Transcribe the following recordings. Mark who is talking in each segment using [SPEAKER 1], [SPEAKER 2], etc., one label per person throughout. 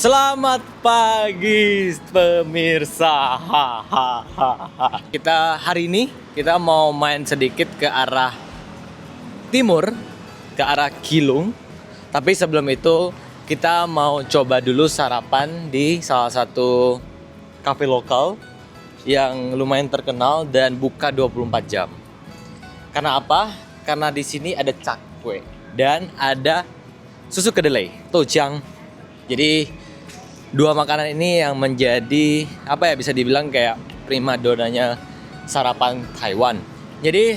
[SPEAKER 1] Selamat pagi pemirsa. Hahaha. Kita hari ini mau main sedikit ke arah timur, ke arah Kilung. Tapi sebelum itu kita mau coba dulu sarapan di salah satu kafe lokal yang lumayan terkenal dan buka 24 jam. Karena apa? Karena di sini ada cakwe dan ada susu kedelai, toujang. Jadi dua makanan ini yang menjadi bisa dibilang kayak primadonanya sarapan Taiwan. Jadi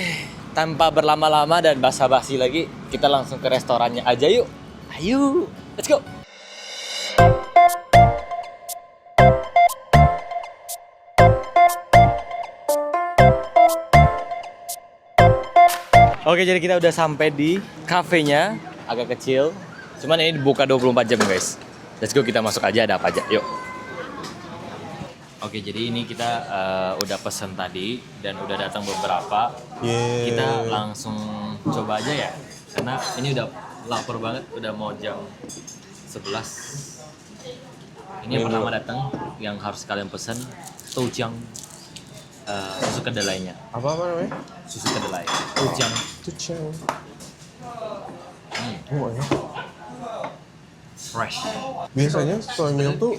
[SPEAKER 1] tanpa berlama-lama dan basa-basi lagi, kita langsung ke restorannya aja yuk. Ayo, let's go. Oke, jadi kita udah sampai di kafenya, agak kecil. Cuman ini dibuka 24 jam, guys. Let's go, kita masuk aja, ada apa aja, yuk. Oke, jadi ini kita udah pesen tadi dan udah datang beberapa. Kita langsung coba aja ya, karena ini udah lapar banget, udah mau jam 11. Ini yang pertama datang, yang harus kalian pesen, toujang, susu kedelainya.
[SPEAKER 2] Apa namanya?
[SPEAKER 1] Susu kedelai, toujang.
[SPEAKER 2] Ya.
[SPEAKER 1] Fresh.
[SPEAKER 2] Biasanya soy milk tuh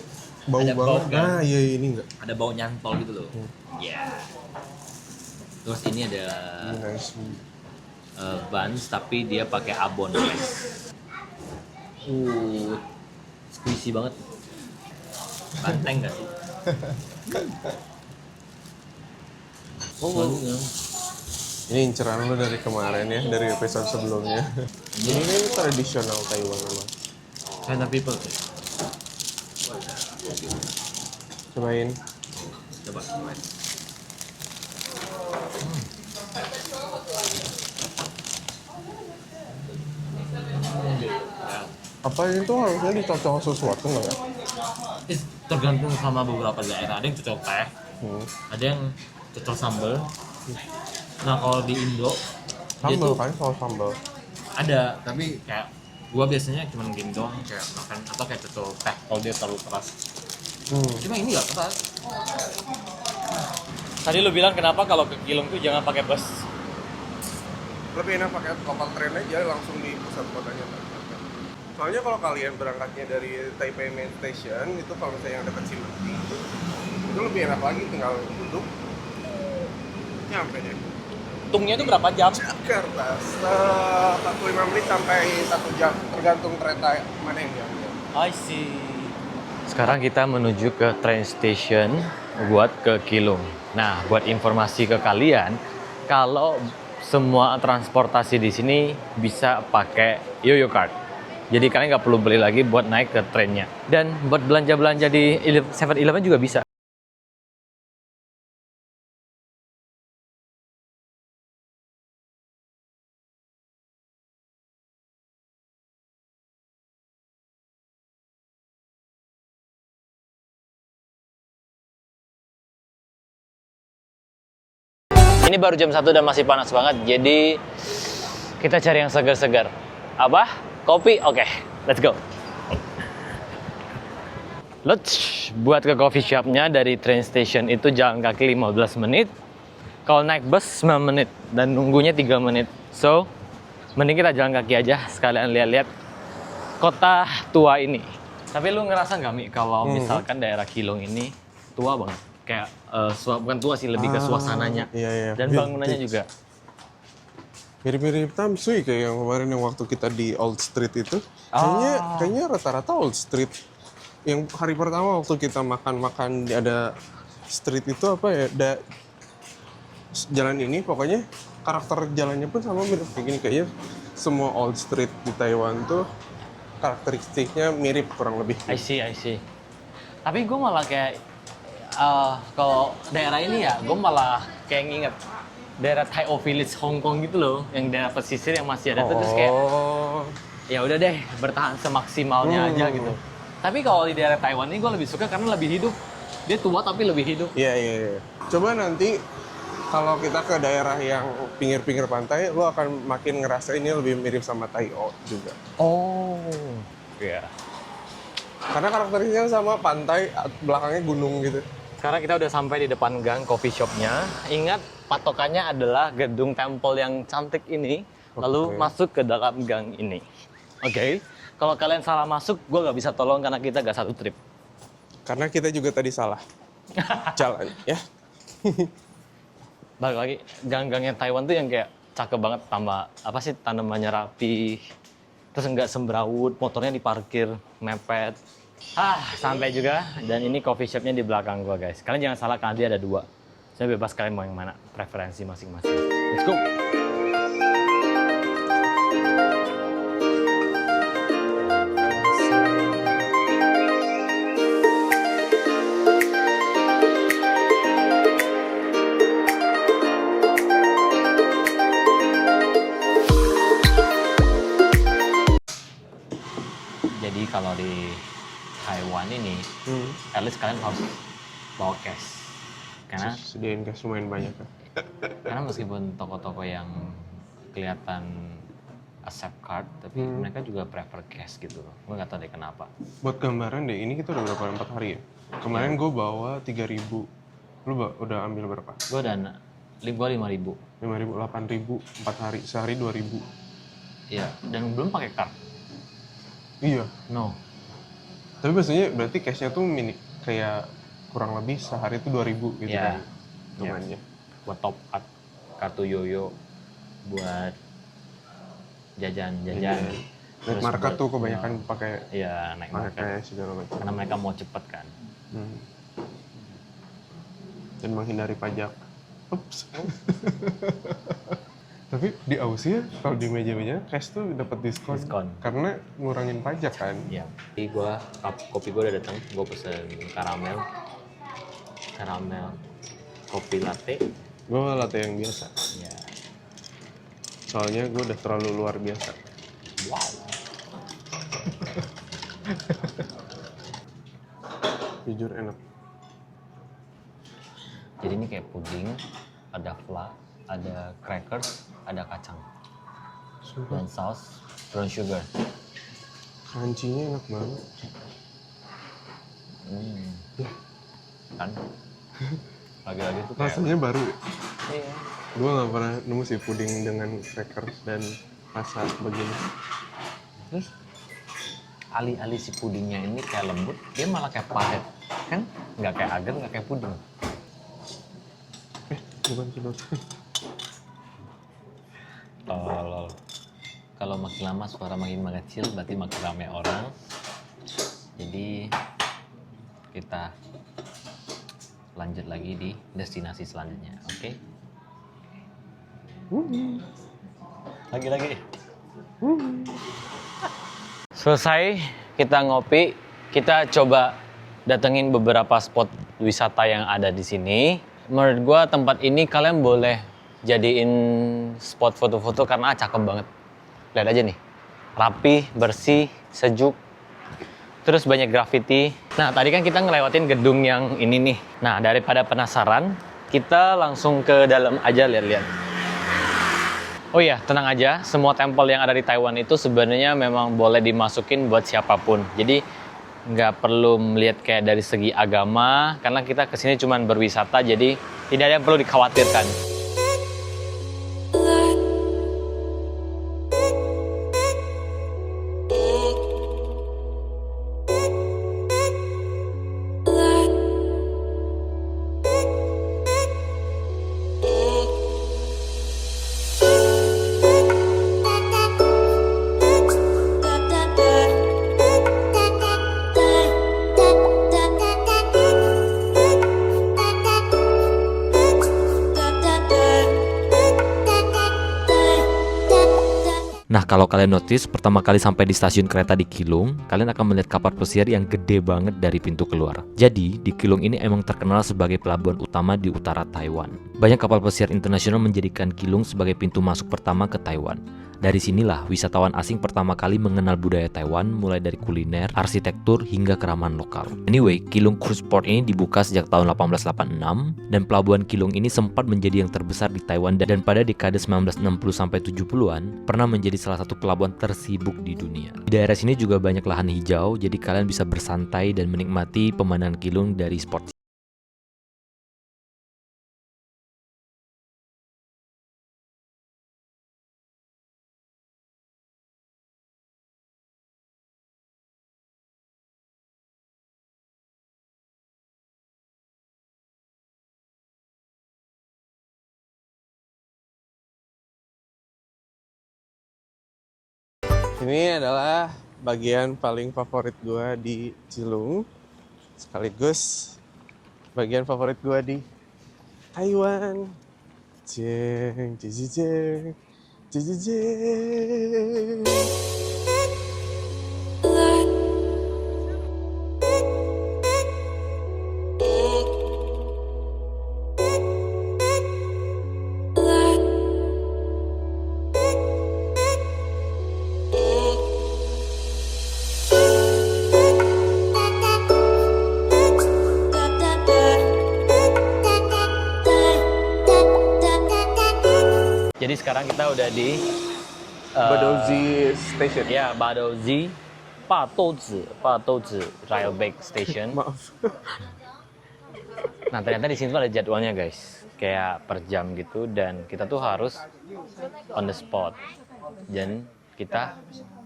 [SPEAKER 2] bau
[SPEAKER 1] Ada bau,
[SPEAKER 2] banget.
[SPEAKER 1] kan?
[SPEAKER 2] Nah, iya ini enggak.
[SPEAKER 1] Ada bau nyantol gitu loh. Ya. Terus ini ada
[SPEAKER 2] Nice.
[SPEAKER 1] buns tapi dia pakai abon, guys. Squishy banget. Banteng nggak sih? Soalnya
[SPEAKER 2] Ini inceran lu dari kemarin ya, dari episode sebelumnya. Ini tradisional Taiwan memang.
[SPEAKER 1] China people.
[SPEAKER 2] Cobain.
[SPEAKER 1] Coba.
[SPEAKER 2] Apa itu harusnya dicocok sesuatu nggak ya?
[SPEAKER 1] Tergantung sama beberapa daerah. Ada yang cocok teh, ada yang cocok sambal. Nah, kalau di Indo dia
[SPEAKER 2] Sambal
[SPEAKER 1] tuh
[SPEAKER 2] kan, soal sambal.
[SPEAKER 1] ada, tapi kayak gua biasanya cuma gini doang, kayak makan atau kayak cocok teh kalau dia terlalu keras. Cuma ini nggak keras. Tadi lu bilang kenapa kalau ke Kilung tuh jangan pakai bus?
[SPEAKER 2] Lebih enak pakai lokal train aja langsung di pusat kotanya. Soalnya kalau kalian berangkatnya dari Taipei Main Station itu kalau misalnya yang dekat Ximending itu lebih enak lagi, tinggal duduk nyampe deh.
[SPEAKER 1] Tungnya itu berapa jam?
[SPEAKER 2] Jakarta 45 menit sampai 1 jam tergantung kereta mana yang diambil.
[SPEAKER 1] I see. Sekarang kita menuju ke train station buat ke Kilung. Nah, buat informasi ke kalian, kalau semua transportasi di sini bisa pakai Yoyo Card. Jadi kalian nggak perlu beli lagi buat naik ke trennya. Dan buat belanja-belanja di 7-Eleven juga bisa. Ini baru jam 1 dan masih panas banget, jadi kita cari yang segar-segar. Apa? Kopi? Oke, let's go. Buat ke coffee shopnya dari train station itu jalan kaki 15 menit. Kalau naik bus 9 menit dan nunggunya 3 menit. So, mending kita jalan kaki aja sekalian lihat-lihat kota tua ini. Tapi lu ngerasa nggak, Mi, kalau misalkan daerah Kilung ini tua banget? Kayak bukan tua sih, lebih ke suasananya.
[SPEAKER 2] Iya.
[SPEAKER 1] Dan bangunannya juga.
[SPEAKER 2] Mirip-mirip Tamsui kayak yang kemarin yang waktu kita di Old Street itu. Kayaknya rata-rata Old Street. Yang hari pertama waktu kita makan-makan ada street itu apa ya? Jalan ini pokoknya karakter jalannya pun sama mirip kayak gini. Kayaknya semua Old Street di Taiwan tuh karakteristiknya mirip kurang lebih.
[SPEAKER 1] I see. Tapi gue malah kayak kalau daerah ini ya, gue malah kayak nginget daerah Tai O Village Hong Kong gitu loh, yang daerah pesisir yang masih ada. Terus kayak ya udah deh, bertahan semaksimalnya aja gitu. Tapi kalau di daerah Taiwan ini gue lebih suka karena lebih hidup. Dia tua tapi lebih hidup.
[SPEAKER 2] Iya. Coba nanti kalau kita ke daerah yang pinggir-pinggir pantai, lo akan makin ngerasa ini lebih mirip sama Tai O juga.
[SPEAKER 1] Oh, iya.
[SPEAKER 2] Karena karakteristiknya sama pantai, belakangnya gunung gitu.
[SPEAKER 1] Sekarang kita udah sampai di depan gang coffee shopnya. Ingat, patokannya adalah gedung temple yang cantik ini, lalu masuk ke dalam gang ini. Oke? Kalau kalian salah masuk, gue nggak bisa tolong karena kita gak satu trip.
[SPEAKER 2] Karena kita juga tadi salah jalan, ya.
[SPEAKER 1] Balik lagi, gang-gangnya Taiwan tuh yang kayak cakep banget, tambah apa sih, tanamannya rapi, terus nggak semrawut, motornya diparkir mepet. Sampai juga, dan ini coffee shopnya di belakang gua guys. Kalian jangan salah karena dia ada 2. Saya bebas kalian mau yang mana, preferensi masing-masing. Let's go! Jadi kalau di Taiwan ini, at least kalian harus bawa cash. Karena
[SPEAKER 2] Sediain cash lumayan banyak kan.
[SPEAKER 1] Karena meskipun toko-toko yang kelihatan accept card, tapi mereka juga prefer cash gitu loh. Gue nggak tahu deh kenapa.
[SPEAKER 2] Buat gambaran deh, ini kita udah berapa 4 hari ya? Kemarin gue bawa 3.000. Lu udah ambil berapa?
[SPEAKER 1] Gue dana, gue 5.000.
[SPEAKER 2] 5.000, 8.000, 4 hari, sehari 2.000.
[SPEAKER 1] Iya, dan belum pakai card.
[SPEAKER 2] Iya.
[SPEAKER 1] No.
[SPEAKER 2] Tapi maksudnya berarti cashnya tuh kayak kurang lebih sehari itu 2.000 gitu
[SPEAKER 1] Iya.
[SPEAKER 2] kan? Lumayan.
[SPEAKER 1] Buat top up kartu yoyo, buat jajan-jajan.
[SPEAKER 2] Night market tuh kebanyakan pakai
[SPEAKER 1] Iya, naik market.
[SPEAKER 2] cash segala macam.
[SPEAKER 1] Karena mereka mau cepet kan.
[SPEAKER 2] Dan menghindari pajak. Ups. Tapi di Aussie ya, kalau di meja-meja cash tuh dapat diskon. Karena ngurangin pajak kan.
[SPEAKER 1] Iya. Jadi kopi gue udah datang. Gue pesen karamel kopi latte.
[SPEAKER 2] Gue latte yang biasa.
[SPEAKER 1] Iya.
[SPEAKER 2] Soalnya gue udah terlalu luar biasa.
[SPEAKER 1] Wow.
[SPEAKER 2] Jujur enak.
[SPEAKER 1] Jadi ini kayak puding, ada flan, ada crackers, ada kacang. Dan saus brown sugar.
[SPEAKER 2] Crunchy-nya enak banget.
[SPEAKER 1] Kan? Lagi-lagi tuh kayak...
[SPEAKER 2] Rasanya baru ya?
[SPEAKER 1] Iya.
[SPEAKER 2] Gue gak pernah nemu sih puding dengan crackers dan rasa begini.
[SPEAKER 1] Terus alih-alih si pudingnya ini kayak lembut, dia malah kayak padat. Kan? Nggak kayak agar, nggak kayak puding.
[SPEAKER 2] Bukan sedot.
[SPEAKER 1] Kalau makin lama suara makin mengecil, berarti makin ramai orang. Jadi kita lanjut lagi di destinasi selanjutnya, oke? Lagi-lagi. Selesai kita ngopi, kita coba datengin beberapa spot wisata yang ada di sini. Menurut gua tempat ini kalian boleh jadiin spot foto-foto karena cakep banget. Lihat aja nih, rapi, bersih, sejuk. Terus banyak graffiti. Nah, tadi kan kita ngelewatin gedung yang ini nih. Nah, daripada penasaran, kita langsung ke dalam aja lihat-lihat. Oh iya, tenang aja. Semua tempel yang ada di Taiwan itu sebenarnya memang boleh dimasukin buat siapapun. Jadi, nggak perlu melihat kayak dari segi agama, karena kita kesini cuma berwisata, jadi tidak ada yang perlu dikhawatirkan. Nah, kalau kalian notice, pertama kali sampai di stasiun kereta di Keelung, kalian akan melihat kapal pesiar yang gede banget dari pintu keluar. Jadi, di Keelung ini emang terkenal sebagai pelabuhan utama di utara Taiwan. Banyak kapal pesiar internasional menjadikan Keelung sebagai pintu masuk pertama ke Taiwan.
[SPEAKER 3] Dari sinilah wisatawan asing pertama kali mengenal budaya Taiwan, mulai dari kuliner, arsitektur, hingga keramahan lokal. Anyway, Keelung Cruise Port ini dibuka sejak tahun 1886, dan pelabuhan Keelung ini sempat menjadi yang terbesar di Taiwan, dan pada dekade 1960-70-an pernah menjadi salah satu pelabuhan tersibuk di dunia. Di daerah sini juga banyak lahan hijau, jadi kalian bisa bersantai dan menikmati pemandangan Keelung dari spot.
[SPEAKER 2] Ini adalah bagian paling favorit gua di Keelung, sekaligus bagian favorit gua di Taiwan. Jeng, jeng, jeng, jeng, jeng, jeng.
[SPEAKER 1] Jadi sekarang kita udah di
[SPEAKER 2] Badouzi Station.
[SPEAKER 1] ya Badouzi Patouzi Railway Station.
[SPEAKER 2] Maaf.
[SPEAKER 1] Nah ternyata di sini tuh ada jadwalnya guys, kayak per jam gitu, dan kita tuh harus on the spot. Dan kita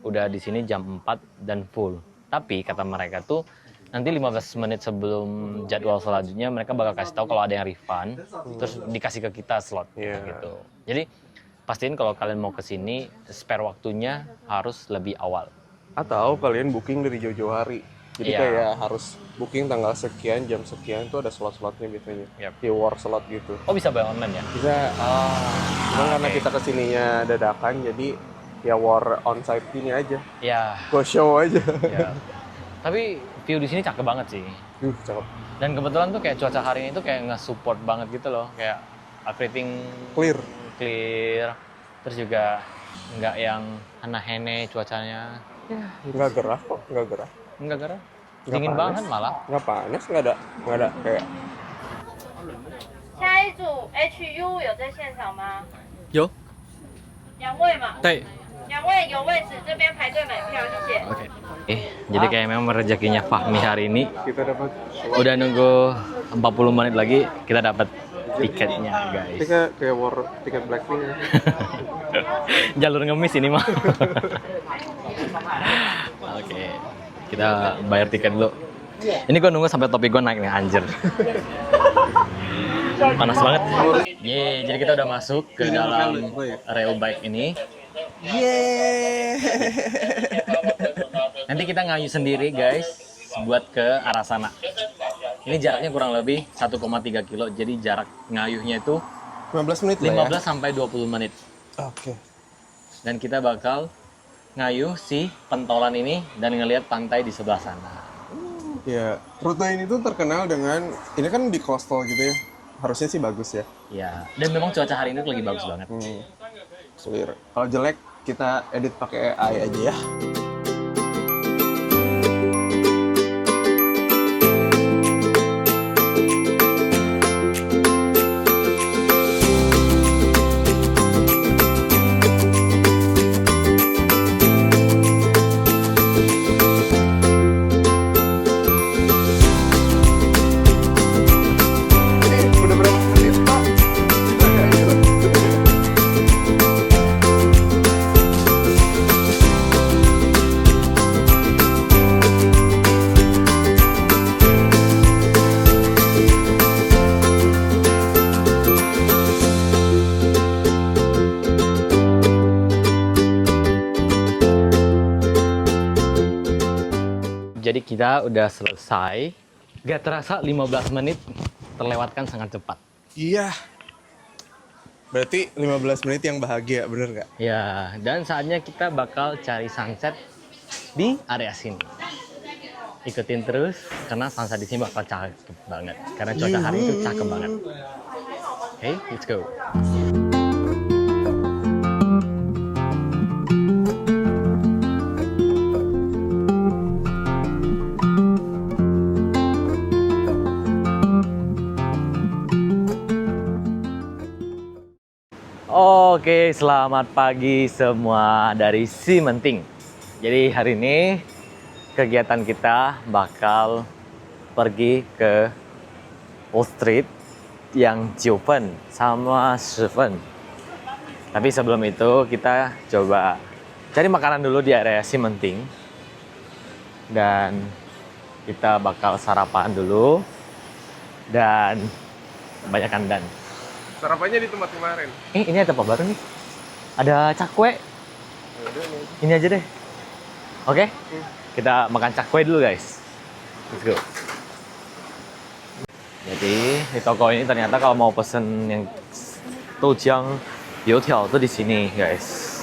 [SPEAKER 1] udah di sini jam 4 dan full. Tapi kata mereka tuh nanti 15 menit sebelum jadwal selanjutnya mereka bakal kasih tahu kalau ada yang refund, terus dikasih ke kita slot gitu. Jadi pastiin kalau kalian mau ke sini spare waktunya harus lebih awal.
[SPEAKER 2] Atau kalian booking dari jauh-jauh hari. Jadi kayak harus booking tanggal sekian, jam sekian tuh ada slot-slotnya biasanya. Di war slot gitu.
[SPEAKER 1] Oh bisa bayar online ya?
[SPEAKER 2] Bisa. Cuman karena kita kesininya dadakan, jadi ya war onsite gini aja.
[SPEAKER 1] Ya.
[SPEAKER 2] Go show aja.
[SPEAKER 1] Ya. Tapi view di sini cakep banget sih.
[SPEAKER 2] Cakep.
[SPEAKER 1] Dan kebetulan tuh kayak cuaca hari ini tuh kayak nge-support banget gitu loh. Kayak everything
[SPEAKER 2] Clear.
[SPEAKER 1] Terus juga nggak yang aneh-aneh cuacanya. Ya,
[SPEAKER 2] Nggak gerah kok, nggak gerah.
[SPEAKER 1] nggak gerah.
[SPEAKER 2] Nggak
[SPEAKER 1] Dingin
[SPEAKER 2] panas.
[SPEAKER 1] banget malah.
[SPEAKER 2] Nggak panas, nggak ada kayak.
[SPEAKER 4] 下一组 HU 有在现场吗？
[SPEAKER 1] 有。
[SPEAKER 4] 2位嘛，
[SPEAKER 1] 对。
[SPEAKER 4] 2位有位置，这边排队买票，谢谢。
[SPEAKER 1] Jadi kayak memang rezekinya Fahmi hari ini
[SPEAKER 2] Kita dapat.
[SPEAKER 1] udah nunggu 40 menit lagi kita dapat tiketnya guys.
[SPEAKER 2] Kayak war tiket Blackpink.
[SPEAKER 1] Jalur ngemis ini mah. Oke, kita bayar tiket dulu. Ini gue nunggu sampai topi gue naik nih, anjir. Panas banget. Yeay, jadi kita udah masuk ke dalam rail bike ini.
[SPEAKER 2] Yeay.
[SPEAKER 1] Nanti kita ngayu sendiri guys, buat ke arah sana. Ini jaraknya kurang lebih 1,3 kilo, jadi jarak ngayuhnya itu
[SPEAKER 2] 15 menit
[SPEAKER 1] 15 sampai 20 menit.
[SPEAKER 2] Oke.
[SPEAKER 1] Dan kita bakal ngayuh si pentolan ini dan ngelihat pantai di sebelah sana.
[SPEAKER 2] Ya, rute ini tuh terkenal dengan, ini kan di coastal gitu ya. Harusnya sih bagus ya.
[SPEAKER 1] Ya, dan memang cuaca hari ini tuh lagi bagus banget.
[SPEAKER 2] Clear. Kalau jelek kita edit pakai AI aja ya. Udah berapa menit, Pak?
[SPEAKER 1] Jadi kita udah selesai. Gak terasa 15 menit terlewatkan sangat cepat.
[SPEAKER 2] Iya. Berarti 15 menit yang bahagia, bener nggak?
[SPEAKER 1] Ya, dan saatnya kita bakal cari sunset di area sini. Ikutin terus, karena sunset di sini bakal cakep banget. Karena cuaca hari itu cakep banget. Oke, let's go. Oke, selamat pagi semua dari Simenting. Jadi hari ini kegiatan kita bakal pergi ke Wall Street yang Jiufen sama Shifen. Tapi sebelum itu kita coba cari makanan dulu di area Simenting. Dan kita bakal sarapan dulu dan kebanyakan dan.
[SPEAKER 2] Sarapannya di tempat kemarin.
[SPEAKER 1] Ini ada apa baru nih? Ada cakwe.
[SPEAKER 2] Yaudah nih.
[SPEAKER 1] Ini aja deh. Oke? Kita makan cakwe dulu guys. Let's go. Jadi di toko ini ternyata kalau mau pesen yang toujang youtiao tuh di sini guys.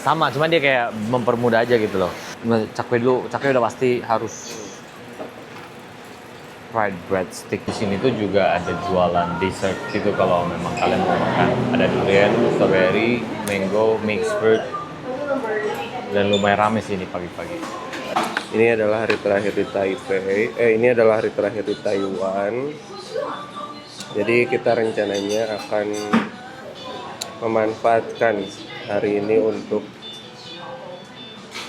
[SPEAKER 1] Sama, cuman dia kayak mempermudah aja gitu loh. Cakwe dulu, cakwe udah pasti harus. Fried breadstick di sini tuh juga ada jualan dessert gitu kalau memang kalian mau makan. Ada durian, strawberry, mango, mixed fruit, dan lumayan rame sih ini pagi-pagi.
[SPEAKER 2] Ini adalah hari terakhir di Taipei. Ini adalah hari terakhir di Taiwan. Jadi kita rencananya akan memanfaatkan hari ini untuk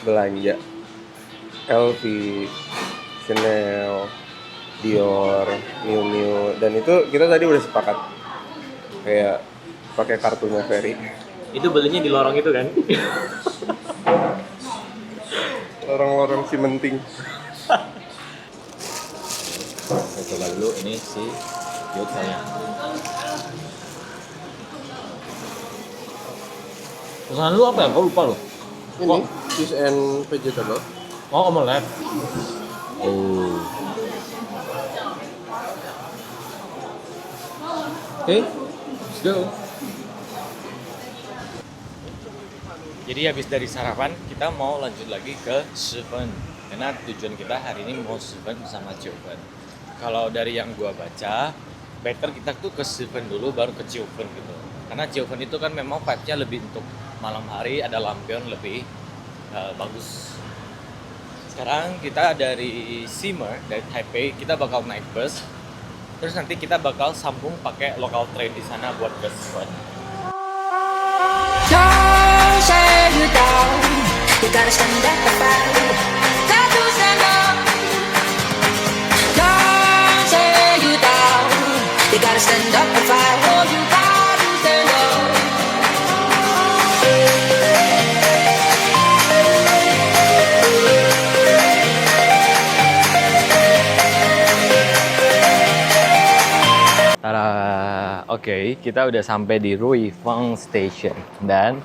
[SPEAKER 2] belanja LV, Chanel, Dior, Miu Miu, dan itu kita tadi udah sepakat kayak pakai kartunya Ferry.
[SPEAKER 1] Itu belinya di lorong itu kan?
[SPEAKER 2] Lorong-lorong Simenting.
[SPEAKER 1] Saya coba dulu ini si youtiao-nya. Pesanan lu apa ya? Kau lupa lu?
[SPEAKER 2] Ini fish and vegetable.
[SPEAKER 1] Oh, omelet. Oh. Oke, let's go. Jadi habis dari sarapan, kita mau lanjut lagi ke Shifen. Karena tujuan kita hari ini mau Shifen sama Jiufen. Kalau dari yang gua baca, better kita tuh ke Shifen dulu baru ke Jiufen gitu. Karena Jiufen itu kan memang vibe-nya lebih untuk malam hari, ada lampion lebih bagus. Sekarang kita dari Simer, dari Taipei, kita bakal naik bus. Terus nanti kita bakal sambung pakai local train di sana buat ke Shifen.
[SPEAKER 5] You gotta stand up and fight. Got to stand up. Don't say you down. You gotta stand up and fight. Oh, you got to stand up.
[SPEAKER 1] Tada, oke, kita udah sampai di Ruifeng Station dan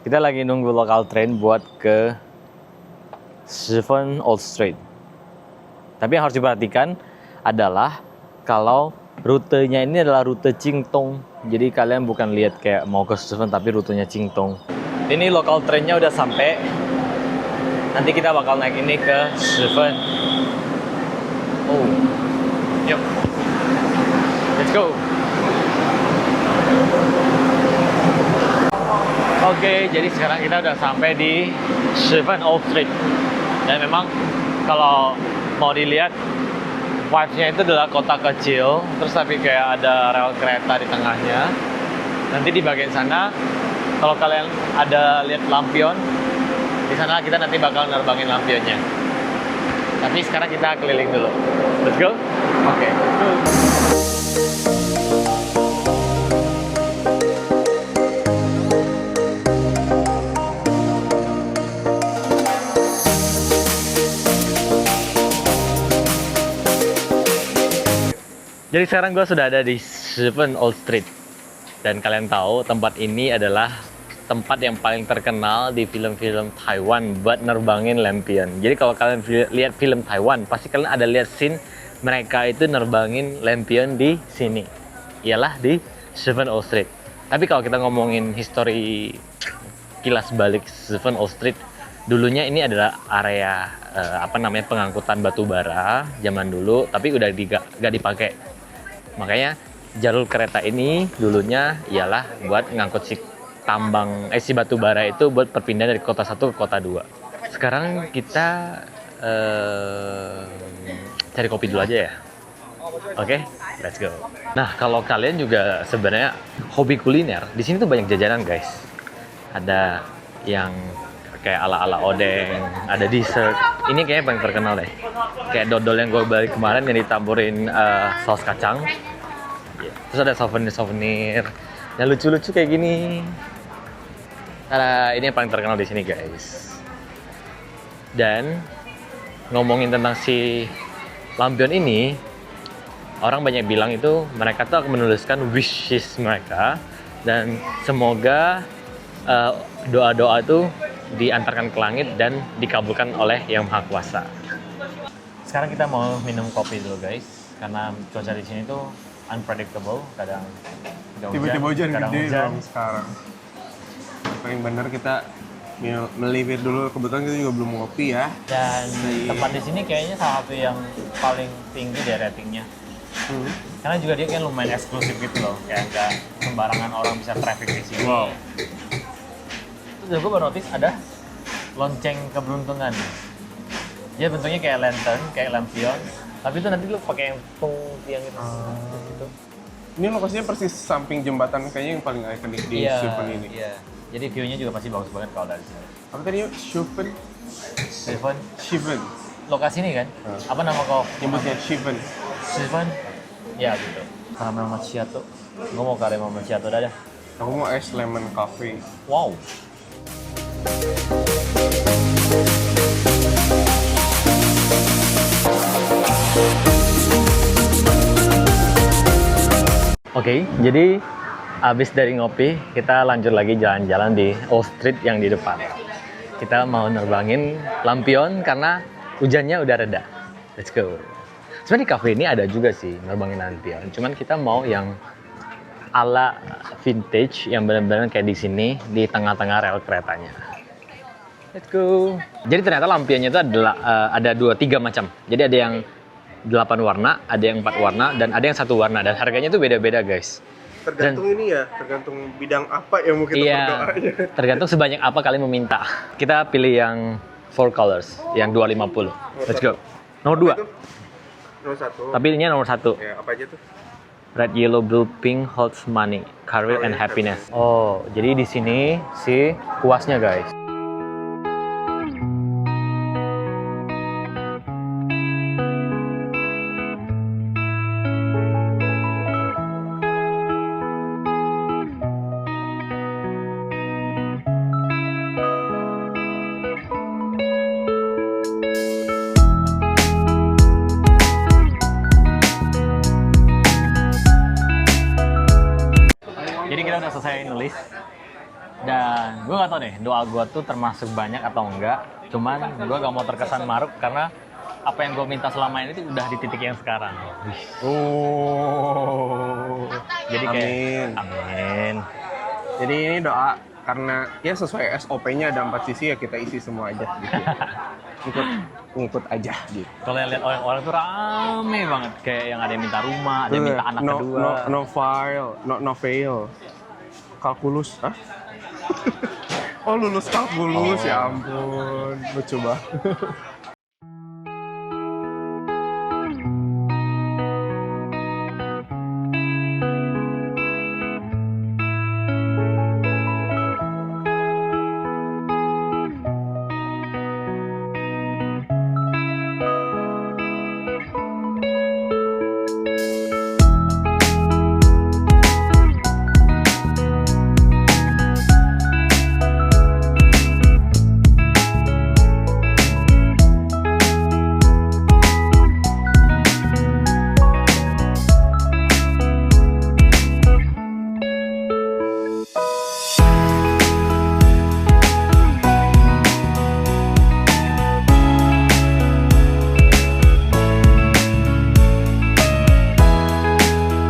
[SPEAKER 1] kita lagi nunggu local train buat ke Shifen Old Street. Tapi yang harus diperhatikan adalah kalau rutenya ini adalah rute Qingtong. Jadi kalian bukan lihat kayak mau ke Shifen tapi rutenya Qingtong. Ini local trainnya udah sampai. Nanti kita bakal naik ini ke Shifen. Oh, yuk, let's go. Oke, jadi sekarang kita udah sampai di Shifen Old Street. Dan memang kalau mau dilihat vibe-nya itu adalah kota kecil, terus tapi kayak ada rel kereta di tengahnya. Nanti di bagian sana, kalau kalian ada lihat lampion, di sana kita nanti bakal nerbangin lampionnya. Tapi sekarang kita keliling dulu. Let's go. Oke, let's go. Jadi sekarang gue sudah ada di Shifen Old Street. Dan kalian tahu tempat ini adalah tempat yang paling terkenal di film-film Taiwan buat nerbangin lampion. Jadi kalau kalian lihat film Taiwan, pasti kalian ada lihat scene mereka itu nerbangin lampion di sini. Ialah di Shifen Old Street. Tapi kalau kita ngomongin histori kilas balik Shifen Old Street, dulunya ini adalah area pengangkutan batu bara zaman dulu, tapi udah gak dipakai. Makanya jalur kereta ini dulunya ialah buat ngangkut si batu bara itu buat perpindahan dari kota satu ke kota 2. Sekarang kita cari kopi dulu aja ya.
[SPEAKER 3] Oke, let's go. Nah, kalau kalian juga sebenarnya hobi kuliner, di sini tuh banyak jajanan guys. Ada yang kayak ala-ala odeng, ada dessert. Ini kayaknya paling terkenal deh. Kayak dodol yang gue beli kemarin yang ditamburin saus kacang. Yeah. Terus ada souvenir-souvenir yang lucu-lucu kayak gini. Nah, ini yang paling terkenal di sini guys. Dan ngomongin tentang si lampion ini, orang banyak bilang itu mereka tuh akan menuliskan wishes mereka dan semoga doa-doa itu diantarkan ke langit dan dikabulkan oleh Yang Maha Kuasa. Sekarang kita mau minum kopi dulu guys, karena cuaca di sini tuh unpredictable, kadang
[SPEAKER 2] Tiba-tiba hujan
[SPEAKER 3] kadang
[SPEAKER 2] gede
[SPEAKER 3] hujan.
[SPEAKER 2] dong sekarang. Paling bener kita melipir dulu, kebetulan kita juga belum ngopi ya.
[SPEAKER 3] Dan tempat di sini kayaknya salah satu yang paling tinggi deh ratingnya. Karena juga dia kayak lumayan eksklusif gitu loh, kayak nggak sembarangan orang bisa traffic di sini.
[SPEAKER 2] Wow.
[SPEAKER 3] Terus gue baru notice ada lonceng keberuntungan. Dia bentuknya kayak lantern, kayak lampion, tapi itu nanti lu pakai yang tiang gitu. Gitu.
[SPEAKER 2] Ini lokasinya persis samping jembatan kayaknya yang paling ikonik di Schuppen ini.
[SPEAKER 3] Iya. Jadi view-nya juga pasti bagus banget kalau dari sini.
[SPEAKER 2] Apa tadi yuk? Schuppen?
[SPEAKER 3] Steven, lokasi ini kan? Apa nama kau?
[SPEAKER 2] Nyebutnya Schuppen.
[SPEAKER 3] Steven? Ya gitu. Caramel macchiato. Gue mau caramel macchiato dah.
[SPEAKER 2] Aku mau es lemon coffee.
[SPEAKER 3] Wow. Oke, jadi abis dari ngopi, kita lanjut lagi jalan-jalan di Old Street yang di depan. Kita mau nerbangin lampion karena hujannya udah reda. Let's go. Sebenarnya di cafe ini ada juga sih nerbangin lampion. Cuman kita mau yang ala vintage yang benar-benar kayak di sini di tengah-tengah rel keretanya. Let's go. Jadi ternyata lampionnya itu adalah ada 2-3 macam. Jadi ada yang 8 warna, ada yang 4 warna, dan ada yang 1 warna. Dan harganya tuh beda-beda guys.
[SPEAKER 2] Tergantung ini ya, tergantung bidang apa yang mau kita berdoa aja.
[SPEAKER 3] Tergantung sebanyak apa kalian meminta. Kita pilih yang 4 colors, yang 250. Let's go. Nomor 2.
[SPEAKER 2] Nomor 1.
[SPEAKER 3] Tapi ini nomor 1.
[SPEAKER 2] Ya, apa aja tuh?
[SPEAKER 3] Red, yellow, blue, pink holds money, career and happiness. Oh, jadi di sini si kuasnya guys. Jadi kita udah selesai nulis dan gue gak tau deh doa gue tuh termasuk banyak atau enggak. Cuman gue gak mau terkesan maruk karena apa yang gue minta selama ini tuh udah di titik yang sekarang.
[SPEAKER 2] Oh.
[SPEAKER 3] Jadi kayak
[SPEAKER 2] Amin.
[SPEAKER 3] amin.
[SPEAKER 2] Jadi ini doa karena ya sesuai SOP-nya ada 4 sisi ya kita isi semua aja gitu. Ngikut aja gitu.
[SPEAKER 3] Kalau yang lihat orang-orang tuh rame banget, kayak yang ada yang minta rumah, ada yang minta anak kedua.
[SPEAKER 2] No fail. Kalkulus, hah? Oh lulus kalkulus, ya ampun. Lucu banget.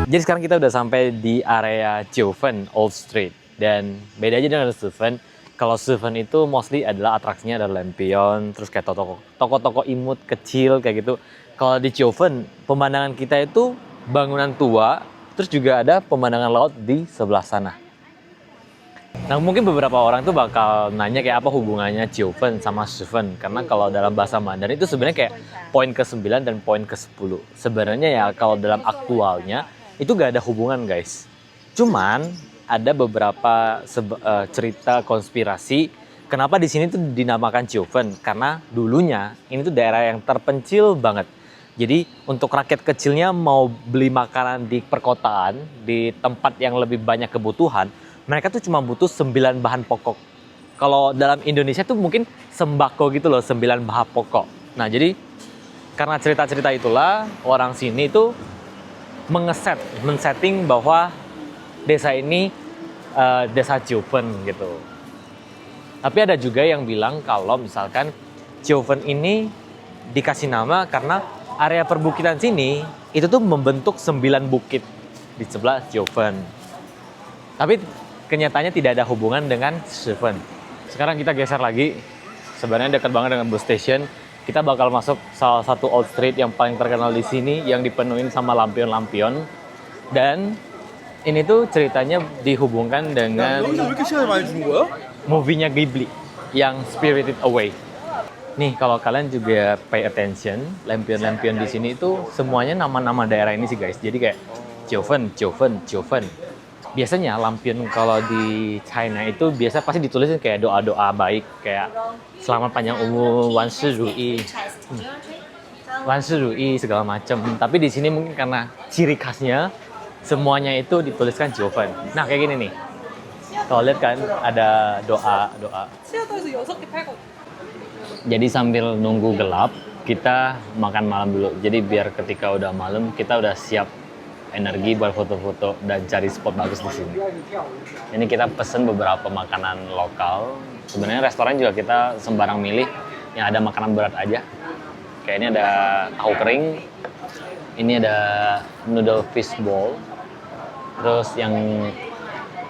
[SPEAKER 3] Jadi sekarang kita udah sampai di area Joven Old Street dan beda aja dengan Steuven. Kalau Steuven itu mostly adalah atraksinya adalah lampion, terus kayak toko-toko imut kecil kayak gitu. Kalau di Joven pemandangan kita itu bangunan tua, terus juga ada pemandangan laut di sebelah sana. Nah, mungkin beberapa orang tuh bakal nanya kayak apa hubungannya Jiufen sama Shifen. Karena kalau dalam bahasa Mandarin itu sebenarnya kayak poin ke-9 dan poin ke-10. Sebenarnya ya kalau dalam aktualnya itu gak ada hubungan, guys. Cuman ada beberapa cerita konspirasi kenapa di sini tuh dinamakan Jiufen. Karena dulunya ini tuh daerah yang terpencil banget. Jadi untuk rakyat kecilnya mau beli makanan di perkotaan, di tempat yang lebih banyak kebutuhan, mereka tuh cuma butuh 9 bahan pokok. Kalau dalam Indonesia tuh mungkin sembako gitu loh, 9 bahan pokok. Nah jadi karena cerita-cerita itulah orang sini tuh men-setting bahwa desa ini desa Jiufen gitu. Tapi ada juga yang bilang kalau misalkan Jiufen ini dikasih nama karena area perbukitan sini itu tuh membentuk 9 bukit di sebelah Jiufen. Tapi kenyataannya tidak ada hubungan dengan Shifen. Sekarang kita geser lagi. Sebenarnya dekat banget dengan bus station. Kita bakal masuk salah satu old street yang paling terkenal di sini yang dipenuhin sama lampion-lampion. Dan ini tuh ceritanya dihubungkan dengan movie-nya Ghibli yang Spirited Away. Nih kalau kalian juga pay attention, lampion-lampion di sini itu semuanya nama-nama daerah ini sih guys. Jadi kayak Jiufen, Jiufen, Jiufen. Biasanya lampion kalau di China itu biasa pasti ditulisin kayak doa-doa baik, kayak selamat panjang umur, wan shi ruyi, segala macam. Tapi di sini mungkin karena ciri khasnya semuanya itu dituliskan Jiufen. Nah kayak gini nih, kalau lihat kan ada doa. Jadi sambil nunggu gelap kita makan malam dulu. Jadi biar ketika udah malam kita udah siap energi buat foto-foto dan cari spot bagus di sini. Ini kita pesen beberapa makanan lokal. Sebenarnya restoran juga kita sembarang milih yang ada makanan berat aja. Kayak ini ada tahu kering, ini ada noodle fish ball, terus yang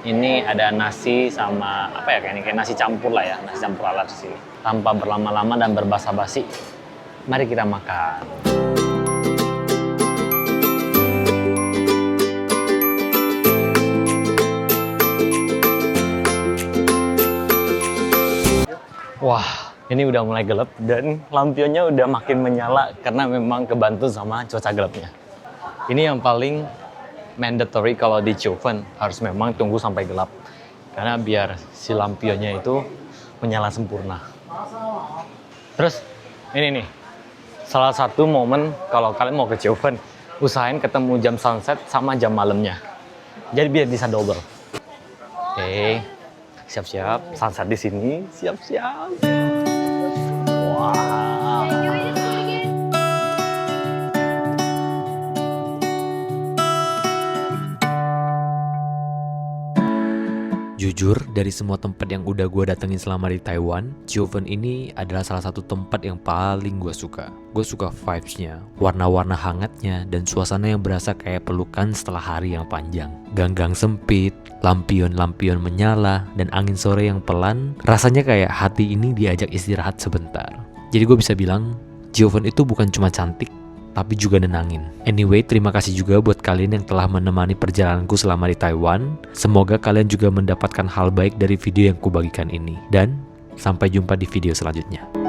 [SPEAKER 3] ini ada nasi sama apa ya kayak nasi campur lah ya, nasi campur ala di sini. Tanpa berlama-lama dan berbasa-basi, mari kita makan. Wah, ini udah mulai gelap dan lampionnya udah makin menyala karena memang kebantu sama cuaca gelapnya. Ini yang paling mandatory kalau di Jiufen, harus memang tunggu sampai gelap. Karena biar si lampionnya itu menyala sempurna. Terus ini nih, salah satu momen kalau kalian mau ke Jiufen, usahain ketemu jam sunset sama jam malamnya. Jadi biar bisa double. Oke. Siap-siap, sunset di sini, siap-siap. Wow. Jujur, dari semua tempat yang udah gue datengin selama di Taiwan, Jiufen ini adalah salah satu tempat yang paling gue suka. Gue suka vibes-nya, warna-warna hangatnya, dan suasana yang berasa kayak pelukan setelah hari yang panjang. Gang-gang sempit, lampion-lampion menyala, dan angin sore yang pelan, rasanya kayak hati ini diajak istirahat sebentar. Jadi gue bisa bilang, Jiufen itu bukan cuma cantik, tapi juga nenangin. Anyway, terima kasih juga buat kalian yang telah menemani perjalananku selama di Taiwan. Semoga kalian juga mendapatkan hal baik dari video yang kubagikan ini. Dan sampai jumpa di video selanjutnya.